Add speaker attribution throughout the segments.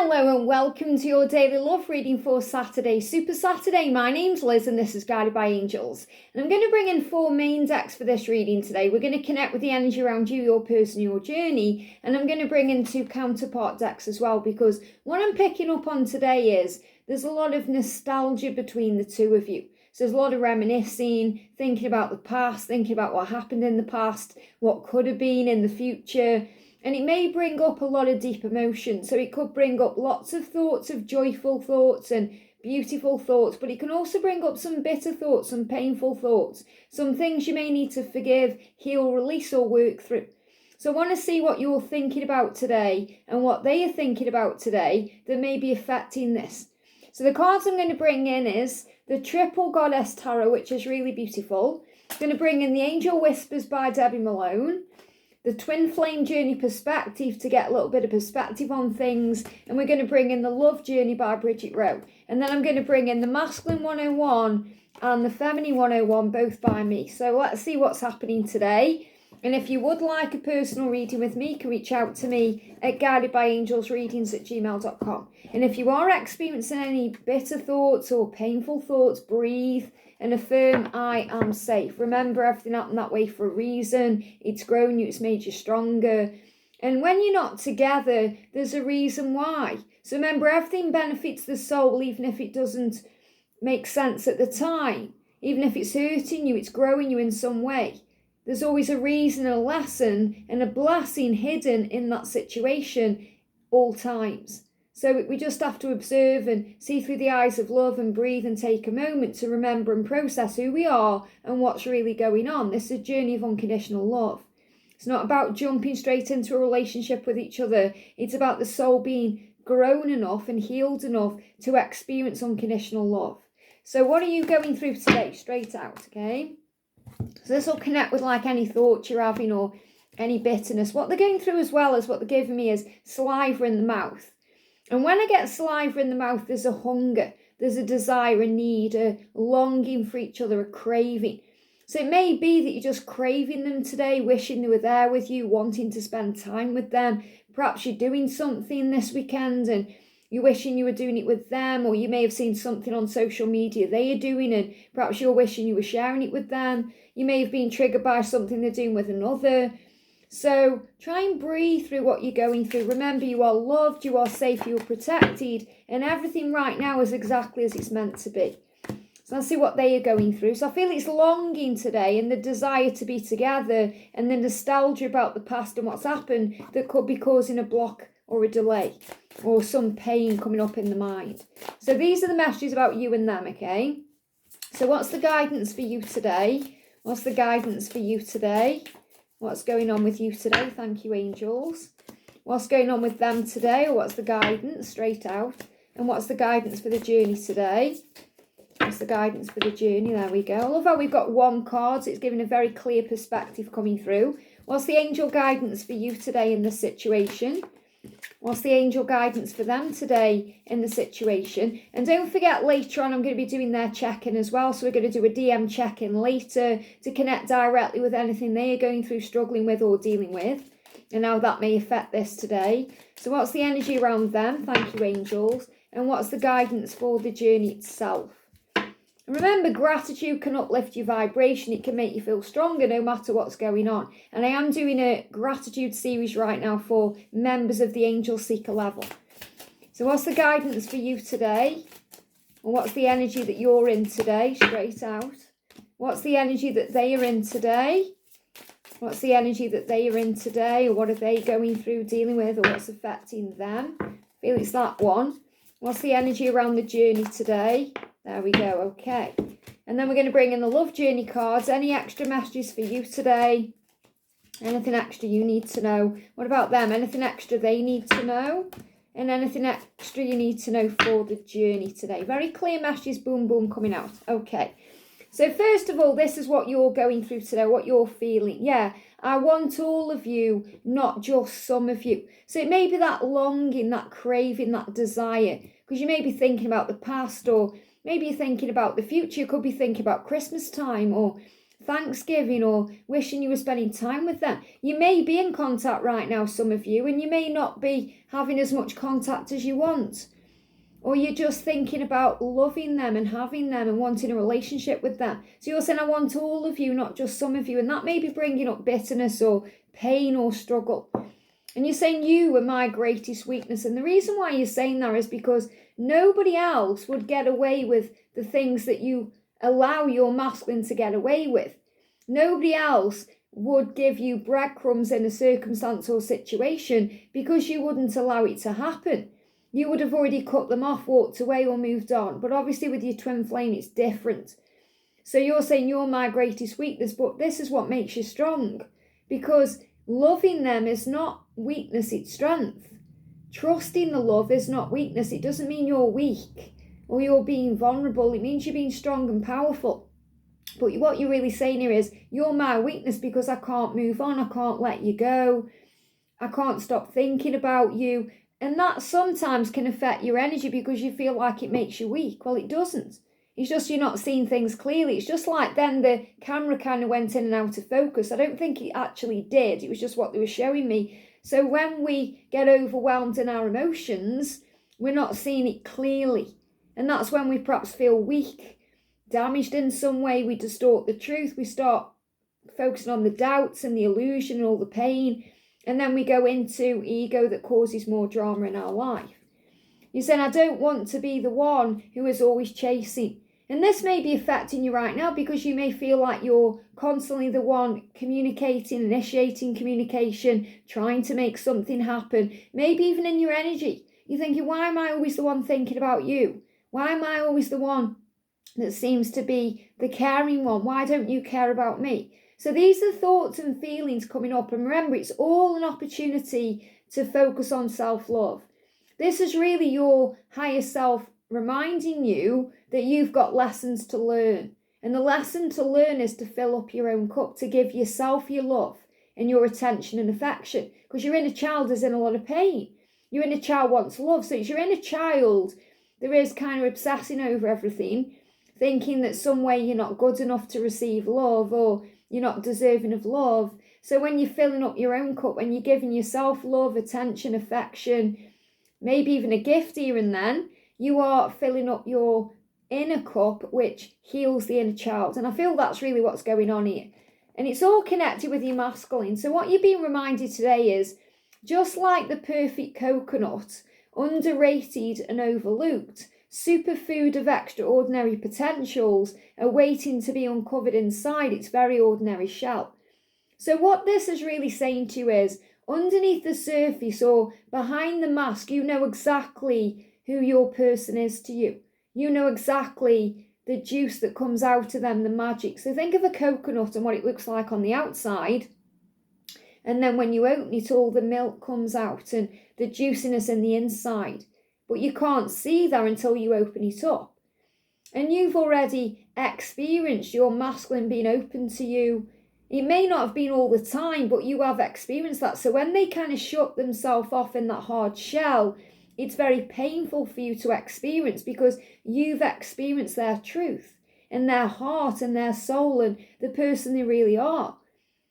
Speaker 1: Hello and welcome to your daily love reading for Saturday, Super Saturday. My name's Liz and this is Guided by Angels. And I'm going to bring in 4 main decks for this reading today. We're going to connect with the energy around you, your person, your journey. And I'm going to bring in 2 counterpart decks as well, because what I'm picking up on today is there's a lot of nostalgia between the two of you. So there's a lot of reminiscing, thinking about the past, thinking about what happened in the past, what could have been in the future. And it may bring up a lot of deep emotion. So it could bring up lots of thoughts, of joyful thoughts and beautiful thoughts, but it can also bring up some bitter thoughts, some painful thoughts, some things you may need to forgive, heal, release, or work through. So I want to see what you're thinking about today and what they are thinking about today that may be affecting this. So the cards I'm going to bring in is the Triple Goddess Tarot, which is really beautiful. I'm going to bring in the Angel Whispers by Debbie Malone, the Twin Flame Journey Perspective to get a little bit of perspective on things, and we're going to bring in the Love Journey by Bridget. And then I'm going to bring in the Masculine 101 and the Feminine 101, both by me. So let's see what's happening today. And if you would like a personal reading with me, you can reach out to me at guidedbyangelsreadings@gmail.com. And if you are experiencing any bitter thoughts or painful thoughts, breathe and affirm, I am safe. Remember, everything happened that way for a reason. It's grown you, it's made you stronger. And when you're not together, there's a reason why. So remember, everything benefits the soul, even if it doesn't make sense at the time. Even if it's hurting you, it's growing you in some way. There's always a reason, a lesson, and a blessing hidden in that situation all times. So we just have to observe and see through the eyes of love and breathe and take a moment to remember and process who we are and what's really going on. This is a journey of unconditional love. It's not about jumping straight into a relationship with each other. It's about the soul being grown enough and healed enough to experience unconditional love. So what are you going through today? Straight out, okay? So this will connect with like any thoughts you're having or any bitterness. What they're going through as well as what they're giving me is saliva in the mouth. And when I get saliva in the mouth, there's a hunger, there's a desire, a need, a longing for each other, a craving. So it may be that you're just craving them today, wishing they were there with you, wanting to spend time with them. Perhaps you're doing something this weekend and you're wishing you were doing it with them, or you may have seen something on social media they are doing and perhaps you're wishing you were sharing it with them. You may have been triggered by something they're doing with another. So try and breathe through what you're going through. Remember, you are loved, you are safe, you are protected, and everything right now is exactly as it's meant to be. So let's see what they are going through. So I feel it's longing today and the desire to be together and the nostalgia about the past and what's happened that could be causing a block or a delay or some pain coming up in the mind. So these are the messages about you and them, okay? So what's the guidance for you today? What's the guidance for you today? What's going on with you today? Thank you, angels. What's going on with them today? Or what's the guidance? Straight out. And what's the guidance for the journey today? What's the guidance for the journey? There we go. I love how we've got 1 card. So it's giving a very clear perspective coming through. What's the angel guidance for you today in this situation? What's the angel guidance for them today in the situation? And don't forget, later on, I'm going to be doing their check-in as well. So we're going to do a DM check-in later to connect directly with anything they are going through, struggling with or dealing with, and how that may affect this today. So what's the energy around them? Thank you, angels. And what's the guidance for the journey itself? And remember, gratitude can uplift your vibration. It can make you feel stronger no matter what's going on. And I am doing a gratitude series right now for members of the Angel Seeker level. So what's the guidance for you today? And what's the energy that you're in today? Straight out. What's the energy that they are in today? What's the energy that they are in today? Or what are they going through, dealing with, or what's affecting them? I feel it's that one. What's the energy around the journey today? There we go, okay. And then we're going to bring in the Love Journey cards. Any extra messages for you today? Anything extra you need to know? What about them? Anything extra they need to know? And anything extra you need to know for the journey today? Very clear messages, boom, boom, coming out. Okay. So first of all, this is what you're going through today, what you're feeling. Yeah, I want all of you, not just some of you. So it may be that longing, that craving, that desire, because you may be thinking about the past, or maybe you're thinking about the future. You could be thinking about Christmas time or Thanksgiving or wishing you were spending time with them. You may be in contact right now, some of you, and you may not be having as much contact as you want. Or you're just thinking about loving them and having them and wanting a relationship with them. So you're saying, I want all of you, not just some of you. And that may be bringing up bitterness or pain or struggle. And you're saying, you are my greatest weakness. And the reason why you're saying that is because nobody else would get away with the things that you allow your masculine to get away with. Nobody else would give you breadcrumbs in a circumstance or situation because you wouldn't allow it to happen. You would have already cut them off, walked away or moved on. But obviously with your twin flame, it's different. So you're saying you're my greatest weakness, but this is what makes you strong. Because loving them is not weakness, it's strength. Trusting the love is not weakness. It doesn't mean you're weak or you're being vulnerable. It means you're being strong and powerful. But what you're really saying here is, you're my weakness because I can't move on. I can't let you go. I can't stop thinking about you. And that sometimes can affect your energy because you feel like it makes you weak. Well, it doesn't. It's just you're not seeing things clearly. It's just like then the camera kind of went in and out of focus. I don't think it actually did. It was just what they were showing me. So when we get overwhelmed in our emotions, we're not seeing it clearly. And that's when we perhaps feel weak, damaged in some way. We distort the truth. We start focusing on the doubts and the illusion and all the pain. And then we go into ego that causes more drama in our life. You're saying, I don't want to be the one who is always chasing. And this may be affecting you right now because you may feel like you're constantly the one communicating, initiating communication, trying to make something happen. Maybe even in your energy. You're thinking, why am I always the one thinking about you? Why am I always the one that seems to be the caring one? Why don't you care about me? So these are thoughts and feelings coming up. And remember, it's all an opportunity to focus on self-love. This is really your higher self reminding you that you've got lessons to learn. And the lesson to learn is to fill up your own cup, to give yourself your love and your attention and affection. Because your inner child is in a lot of pain. Your inner child wants love. So it's your inner child that is kind of obsessing over everything, thinking that some way you're not good enough to receive love or you're not deserving of love. So when you're filling up your own cup and you're giving yourself love, attention, affection, maybe even a gift here and then, you are filling up your inner cup, which heals the inner child. And I feel that's really what's going on here. And it's all connected with your masculine. So what you're being reminded today is, just like the perfect coconut, underrated and overlooked, superfood of extraordinary potentials are waiting to be uncovered inside its very ordinary shell. So what this is really saying to you is, underneath the surface or behind the mask, you know exactly who your person is to you. You know exactly the juice that comes out of them, the magic. So think of a coconut and what it looks like on the outside. And then when you open it, all the milk comes out and the juiciness in the inside. But you can't see that until you open it up. And you've already experienced your masculine being open to you. It may not have been all the time, but you have experienced that. So when they kind of shut themselves off in that hard shell, it's very painful for you to experience because you've experienced their truth and their heart and their soul and the person they really are.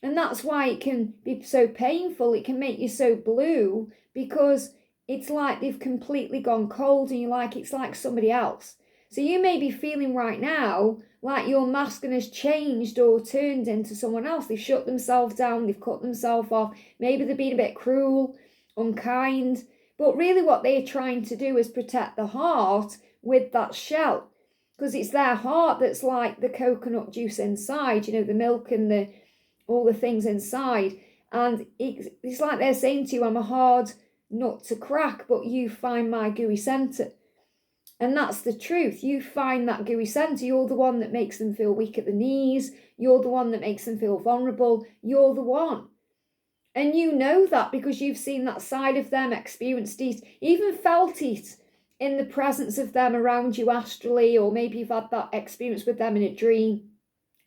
Speaker 1: And that's why it can be so painful. It can make you so blue because it's like they've completely gone cold and you're like, it's like somebody else. So you may be feeling right now like your masculine has changed or turned into someone else. They've shut themselves down, they've cut themselves off. Maybe they've been a bit cruel, unkind. But really what they're trying to do is protect the heart with that shell. Because it's their heart that's like the coconut juice inside, you know, the milk and all the things inside. And it's like they're saying to you, I'm a hard nut to crack, but you find my gooey centre. And that's the truth. You find that gooey centre. You're the one that makes them feel weak at the knees. You're the one that makes them feel vulnerable. You're the one. And you know that because you've seen that side of them, experienced it, even felt it in the presence of them around you astrally, or maybe you've had that experience with them in a dream.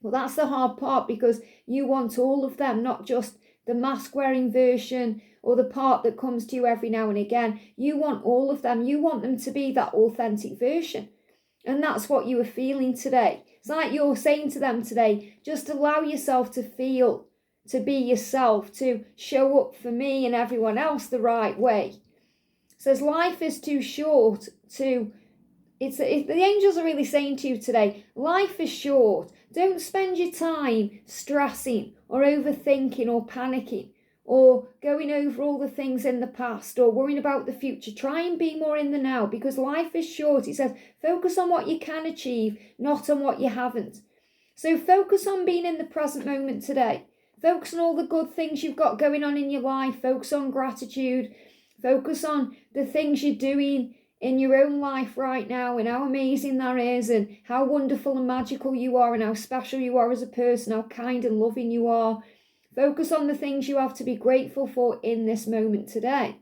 Speaker 1: Well, that's the hard part because you want all of them, not just the mask-wearing version or the part that comes to you every now and again. You want all of them. You want them to be that authentic version. And that's what you were feeling today. It's like you're saying to them today, just allow yourself to feel, to be yourself, to show up for me and everyone else the right way. It says life is too short to... the angels are really saying to you today, life is short. Don't spend your time stressing or overthinking or panicking or going over all the things in the past or worrying about the future. Try and be more in the now, because life is short. It says focus on what you can achieve, not on what you haven't. So focus on being in the present moment today. Focus on all the good things you've got going on in your life. Focus on gratitude. Focus on the things you're doing in your own life right now, and how amazing that is, and how wonderful and magical you are, and how special you are as a person, how kind and loving you are. Focus on the things you have to be grateful for in this moment today.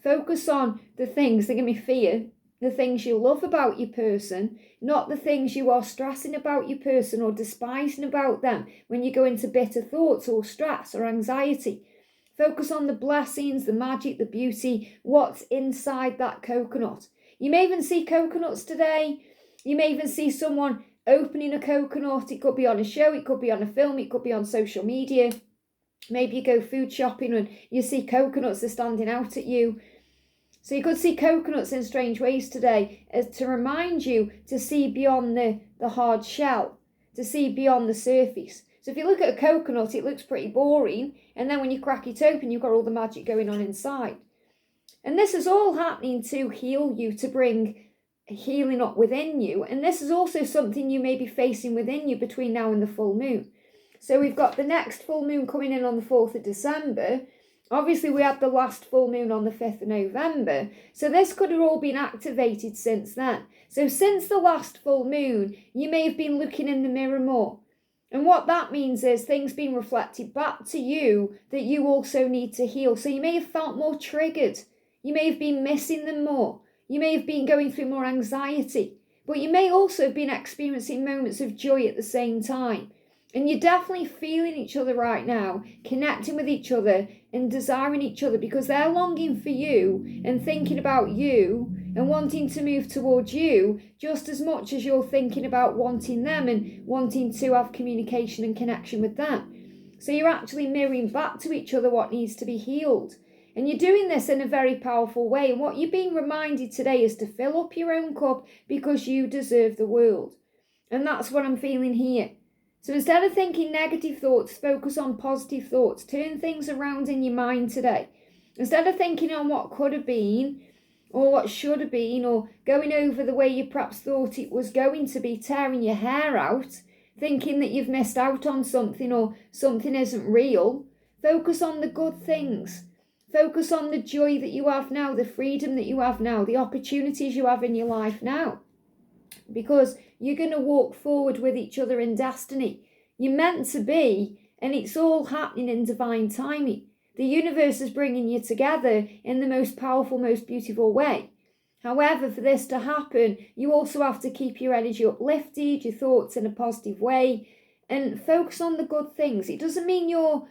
Speaker 1: Focus on the things that give me fear, the things you love about your person, not the things you are stressing about your person or despising about them when you go into bitter thoughts or stress or anxiety. Focus on the blessings, the magic, the beauty, what's inside that coconut. You may even see coconuts today. You may even see someone opening a coconut. It could be on a show, it could be on a film, it could be on social media. Maybe you go food shopping and you see coconuts are standing out at you. So you could see coconuts in strange ways today, as to remind you to see beyond the hard shell, to see beyond the surface. So if you look at a coconut, it looks pretty boring. And then when you crack it open, you've got all the magic going on inside. And this is all happening to heal you, to bring healing up within you. And this is also something you may be facing within you between now and the full moon. So we've got the next full moon coming in on the 4th of December. Obviously, we had the last full moon on the 5th of November. So this could have all been activated since then. So since the last full moon, you may have been looking in the mirror more. And what that means is things being reflected back to you that you also need to heal. So you may have felt more triggered. You may have been missing them more. You may have been going through more anxiety. But you may also have been experiencing moments of joy at the same time. And you're definitely feeling each other right now, connecting with each other and desiring each other, because they're longing for you and thinking about you and wanting to move towards you just as much as you're thinking about wanting them and wanting to have communication and connection with them. So you're actually mirroring back to each other what needs to be healed. And you're doing this in a very powerful way. And what you're being reminded today is to fill up your own cup, because you deserve the world. And that's what I'm feeling here. So instead of thinking negative thoughts, focus on positive thoughts. Turn things around in your mind today. Instead of thinking on what could have been or what should have been, or going over the way you perhaps thought it was going to be, tearing your hair out, thinking that you've missed out on something or something isn't real, focus on the good things. Focus on the joy that you have now, the freedom that you have now, the opportunities you have in your life now. Because you're going to walk forward with each other in destiny. You're meant to be, and it's all happening in divine timing. The universe is bringing you together in the most powerful, most beautiful way. However, for this to happen, you also have to keep your energy uplifted, your thoughts in a positive way, and focus on the good things. It doesn't mean you're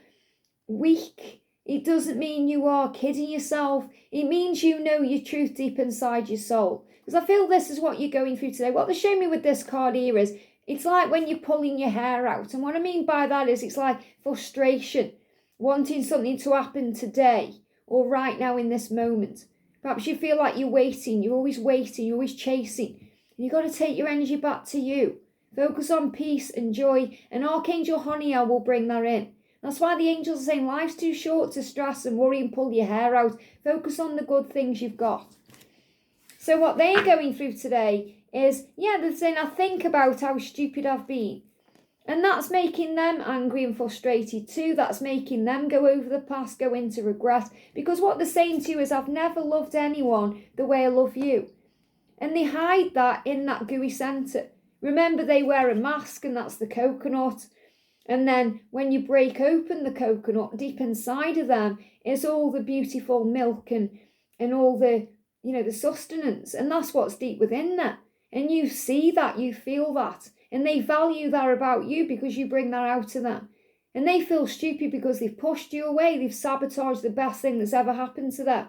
Speaker 1: weak. It doesn't mean you are kidding yourself. It means you know your truth deep inside your soul. Because I feel this is what you're going through today. What they show me with this card here is, it's like when you're pulling your hair out. And what I mean by that is, it's like frustration, wanting something to happen today or right now in this moment. Perhaps you feel like you're waiting, you're always chasing. And you've got to take your energy back to you. Focus on peace and joy, and Archangel Honiel will bring that in. That's why the angels are saying life's too short to stress and worry and pull your hair out. Focus on the good things you've got. So what they're going through today is, they're saying, I think about how stupid I've been. And that's making them angry and frustrated too. That's making them go over the past, go into regret. Because what they're saying to you is, I've never loved anyone the way I love you. And they hide that in that gooey centre. Remember, they wear a mask, and that's the coconut. And then when you break open the coconut, deep inside of them is all the beautiful milk and all the, the sustenance. And that's what's deep within there. And you see that, you feel that. And they value that about you because you bring that out to them. And they feel stupid because they've pushed you away. They've sabotaged the best thing that's ever happened to them.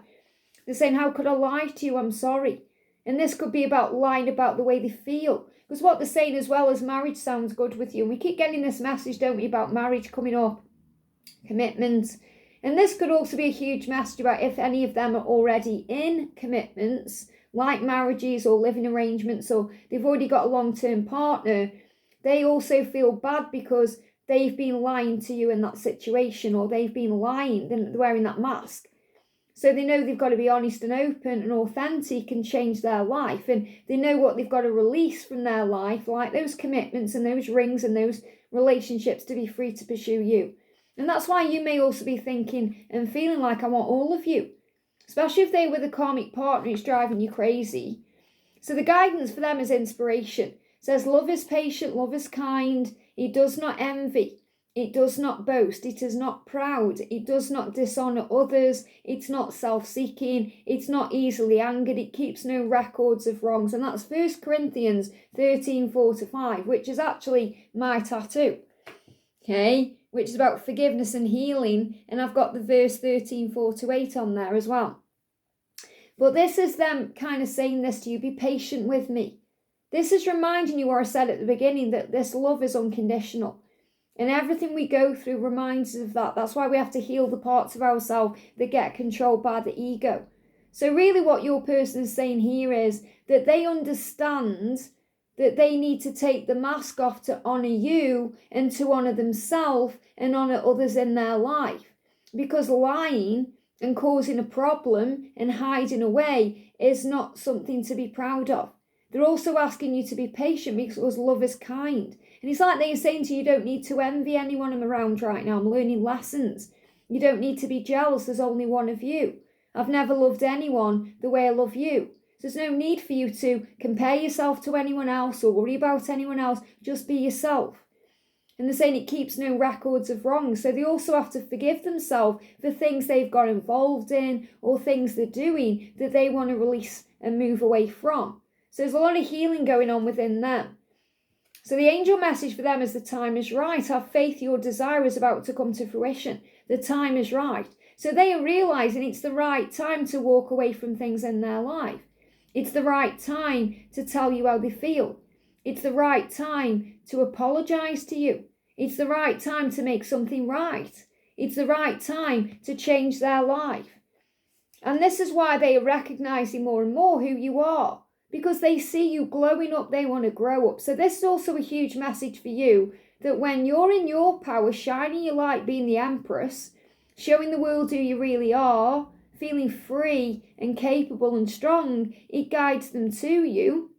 Speaker 1: They're saying, how could I lie to you? I'm sorry. And this could be about lying about the way they feel. Because what they're saying as well as marriage sounds good with you. And we keep getting this message, don't we, about marriage coming up, commitment. And this could also be a huge message about if any of them are already in commitments, like marriages or living arrangements, or they've already got a long-term partner. They also feel bad because they've been lying to you in that situation, or they've been lying, wearing that mask. So they know they've got to be honest and open and authentic and change their life. And they know what they've got to release from their life, like those commitments and those rings and those relationships, to be free to pursue you. And that's why you may also be thinking and feeling like, I want all of you, especially if they're with a karmic partner who's driving you crazy. So the guidance for them is inspiration. It says, love is patient, love is kind. It does not envy. It does not boast. It is not proud. It does not dishonour others. It's not self-seeking. It's not easily angered. It keeps no records of wrongs. And that's 1 Corinthians 13:4-5, which is actually my tattoo. Okay, which is about forgiveness and healing. And I've got the verse 13:4-8 on there as well. But this is them kind of saying this to you, be patient with me. This is reminding you what I said at the beginning, that this love is unconditional. And everything we go through reminds us of that. That's why we have to heal the parts of ourselves that get controlled by the ego. So really what your person is saying here is that they understand that they need to take the mask off to honour you and to honour themselves and honour others in their life. Because lying and causing a problem and hiding away is not something to be proud of. They're also asking you to be patient because love is kind. And it's like they're saying to you, you don't need to envy anyone I'm around right now. I'm learning lessons. You don't need to be jealous. There's only one of you. I've never loved anyone the way I love you. So there's no need for you to compare yourself to anyone else or worry about anyone else. Just be yourself. And they're saying it keeps no records of wrong. So they also have to forgive themselves for things they've got involved in or things they're doing that they want to release and move away from. So there's a lot of healing going on within them. So the angel message for them is the time is right. Have faith, your desire is about to come to fruition. The time is right. So they are realizing it's the right time to walk away from things in their life. It's the right time to tell you how they feel. It's the right time to apologize to you. It's the right time to make something right. It's the right time to change their life. And this is why they are recognizing more and more who you are. Because they see you glowing up, they want to grow up. So this is also a huge message for you, that when you're in your power, shining your light, being the Empress, showing the world who you really are, feeling free and capable and strong, it guides them to you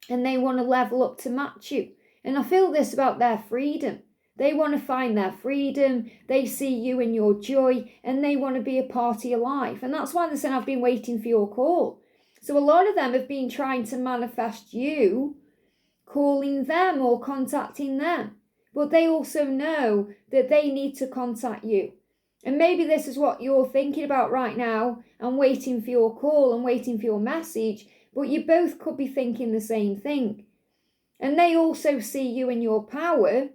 Speaker 1: and they want to level up to match you. And I feel this about their freedom. They want to find their freedom, they see you in your joy, and they want to be a part of your life. And that's why they're saying, I've been waiting for your call. So a lot of them have been trying to manifest you, calling them or contacting them. But they also know that they need to contact you. And maybe this is what you're thinking about right now. I'm waiting for your call, I'm waiting for your message. But you both could be thinking the same thing. And they also see you in your power.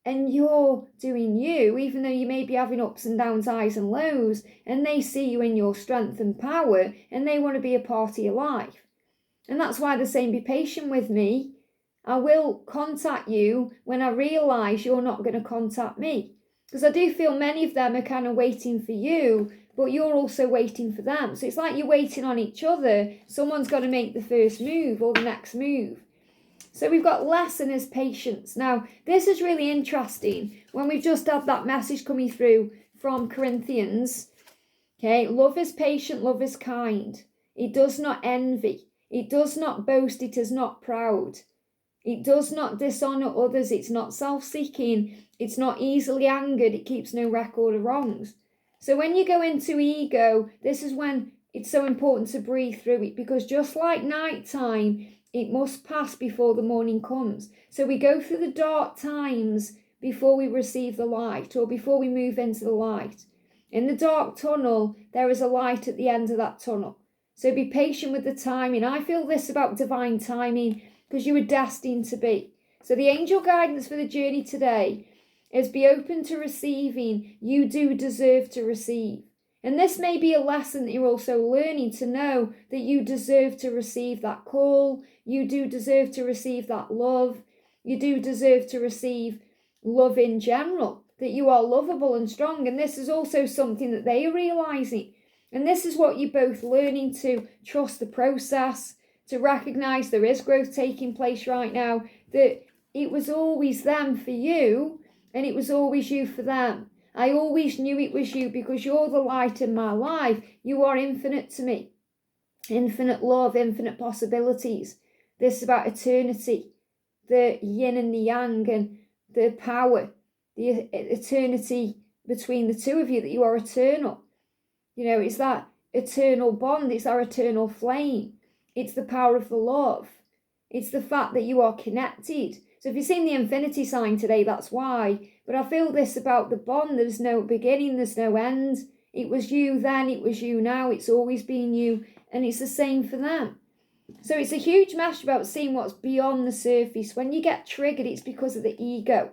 Speaker 1: And you're doing you, even though you may be having ups and downs, highs and lows, and they see you in your strength and power, and they want to be a part of your life. And that's why they're saying, be patient with me. I will contact you when I realise you're not going to contact me. Because I do feel many of them are kind of waiting for you, but you're also waiting for them. So it's like you're waiting on each other. Someone's got to make the first move or the next move. So we've got lesson is patience. Now, this is really interesting when we've just had that message coming through from Corinthians. Okay, love is patient, love is kind. It does not envy. It does not boast. It is not proud. It does not dishonour others. It's not self-seeking. It's not easily angered. It keeps no record of wrongs. So when you go into ego, this is when it's so important to breathe through it, because just like nighttime, it must pass before the morning comes. So we go through the dark times before we receive the light, or before we move into the light. In the dark tunnel, there is a light at the end of that tunnel. So be patient with the timing. I feel this about divine timing, because you were destined to be. So the angel guidance for the journey today is be open to receiving. You do deserve to receive. And this may be a lesson that you're also learning, to know that you deserve to receive that call. You do deserve to receive that love. You do deserve to receive love in general, that you are lovable and strong. And this is also something that they are realizing. And this is what you're both learning, to trust the process, to recognize there is growth taking place right now, that it was always them for you and it was always you for them. I always knew it was you because you're the light in my life. You are infinite to me. Infinite love, infinite possibilities. This is about eternity, the yin and the yang, and the power, the eternity between the two of you, that you are eternal. You know, it's that eternal bond. It's our eternal flame. It's the power of the love. It's the fact that you are connected. So if you've seen the infinity sign today, that's why. But I feel this about the bond. There's no beginning, there's no end. It was you then, it was you now. It's always been you. And it's the same for them. So it's a huge message about seeing what's beyond the surface. When you get triggered, it's because of the ego.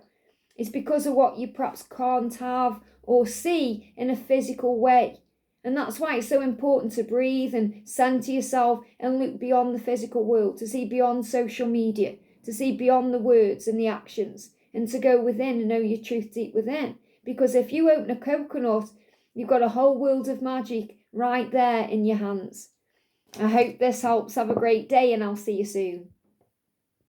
Speaker 1: It's because of what you perhaps can't have or see in a physical way. And that's why it's so important to breathe and center yourself and look beyond the physical world, to see beyond social media, to see beyond the words and the actions, and to go within and know your truth deep within. Because if you open a coconut, you've got a whole world of magic right there in your hands. I hope this helps. Have a great day, and I'll see you soon.